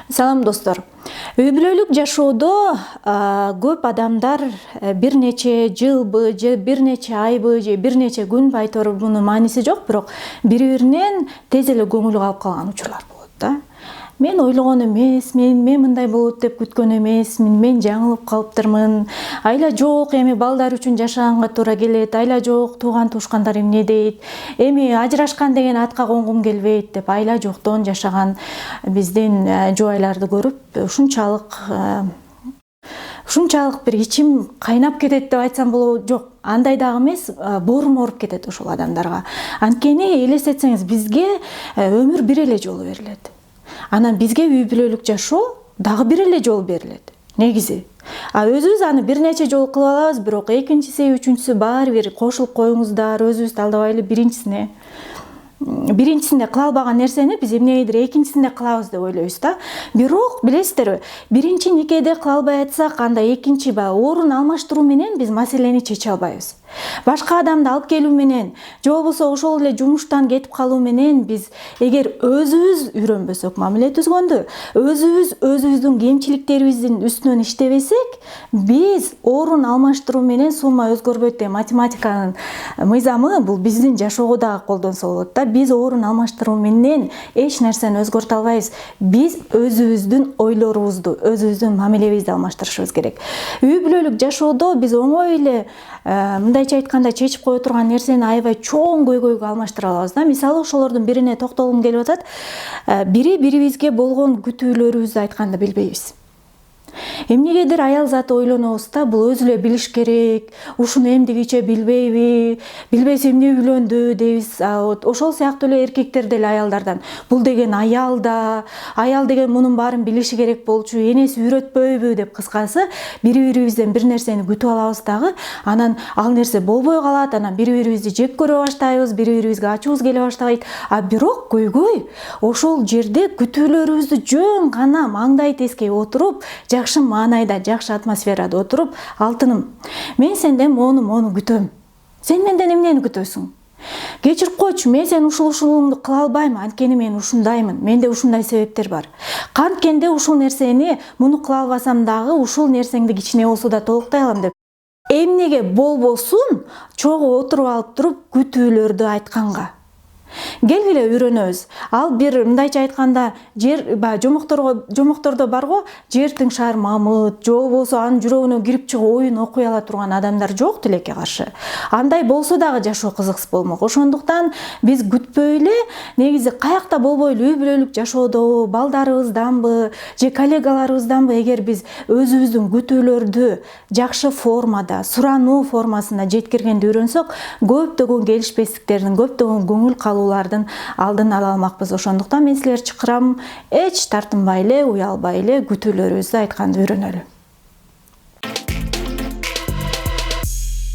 Салам достор. Үй бүлөлүк жашоодо көп адамдар бир нече жылбы же бир нече айбы же бир нече күнбү айтор мунун мааниси жок, бирок бири-биринен тез эле көңүлү калып калган учурлар болот да. Мен ойлогон эмесмин, мен мындай болот деп күткөн эмесмин, мен жаңылып калыптырмын. Айла жок, эми балдар үчүн жашаганга туура келет, айла жок, тууган туушкандар эмне дейт, эми ажырашкан деген атка конгум келбейт деп айла жоктон жашаган биздин жубайларды көрүп ушунчалык бир ичим кайнап кетет деп айтсам болобу, жок, андай дагы эмес, боорум ооруп кетет ушул адамдарга. Анткени элестетсеңиз, бизге өмүр бир эле жолу берилет. Анан бизге үй бүлөлүк жашоо дагы бир эле жолу берилет. Негизи. Өзүбүз аны бир нече жолу кылып алабыз, бирок экинчиси, үчүнчүсү баары бир кошулуп коюңуздар, өзүбүздү алдабайлы биринчисинде кыла албаган нерсени биз эмнегедир экинчисинде кылабыз деп ойлойбуз да. Бирок билесиздерби, биринчи никеде кыла албай атсак, анда экинчи орун алмаштыруу менен биз маселени чече албайбыз. Башка адамды алып келүү менен, же болбосо ошол эле жумуштан кетип калуу менен биз эгер өзүбүз үйрөнбөсөк мамиле түзгөндү, өзүбүздүн кемчиликтерибиздин үстүнөн иштебесек, биз орун алмаштыруу менен сумма өзгөрбөйт деген математиканын мыйзамы бул биздин жашоого дагы колдонсо болот да. Биз орун алмаштыруу менен эч нерсени өзгөртө албайбыз. Биз өзүбүздүн ойлорубузду, өзүбүздүн мамилебизди алмаштырышыбыз керек. Үй бүлөлүк жашоодо биз оңой эле мындайча айтканда чечип кое турган нерсени аябай чоң көйгөйгө алмаштыра алабыз да. Мисалы, ошолордун бирине токтолгум келип атат. Бири-бирибизге болгон күтүүлөрүбүздү айтканды билбейбиз. Эмнегедир аял заты ойлонобуз да, бул өзү эле билиш керек, ушуну эмдигиче билбейби, билбесе эмне үйлөндү дейбиз. Ошол сыяктуу эле эркектер деле аялдардан, бул деген аял да, аял деген мунун баарын билиши керек болчу, энеси үйрөтпөйбү деп, кыскасы бири-бирибизден бир нерсени күтүп алабыз дагы, анан ал нерсе болбой калат, анан бири-бирибизди жек көрө баштайбыз, бири-бирибизге ачуубуз келе баштайт. Бирок көйгөй ошол жерде күтүүлөрүбүздү жөн гана маңдай тескей отуруп, жакшы маанайда, жакшы атмосферада отуруп, алтыным, мен сенден мону күтөм. Сен менден эмнени күтөсүң? Кечирип койчу, мен сен ушулумду кыла албайм, анткени мен ушундаймын. Менде ушундай себептер бар. Канткенде ушул нерсени муну кыла албасам дагы ушул нерсеңди кичине болсо да толуктай алам деп. Эмнеге болбосун чогуу отуруп алып туруп күтүүлөрдү айтканга. Келгиле үйрөнөбүз. Ал бир мындайча айтканда жомоктордо барго, жер тыңшар мамыт, же болбосо анын жүрөгүнө кирип чыгып оюн окуй ала турган адамдар жок тилекке каршы. Андай болсо дагы жашоо кызыксыз болмок. Ошондуктан биз күтпөй эле, негизи каякта болбойлу, үй бүлөлүк жашоодобу, балдарыбызданбы, же коллегаларыбызданбы, эгер биз өзүбүздүн күтүүлөрдү жакшы формада, сурануу формасына жеткиргенди үйрөнсөк, көптөгөн келишпестиктердин, көптөгөн көңүл калуулардын алдын ала алмакпыз. Ошондуктан мен силерди чакырам, эч тартынбай эле, уялбай эле күтүүлөрүбүздү айтканды үйрөнөлү.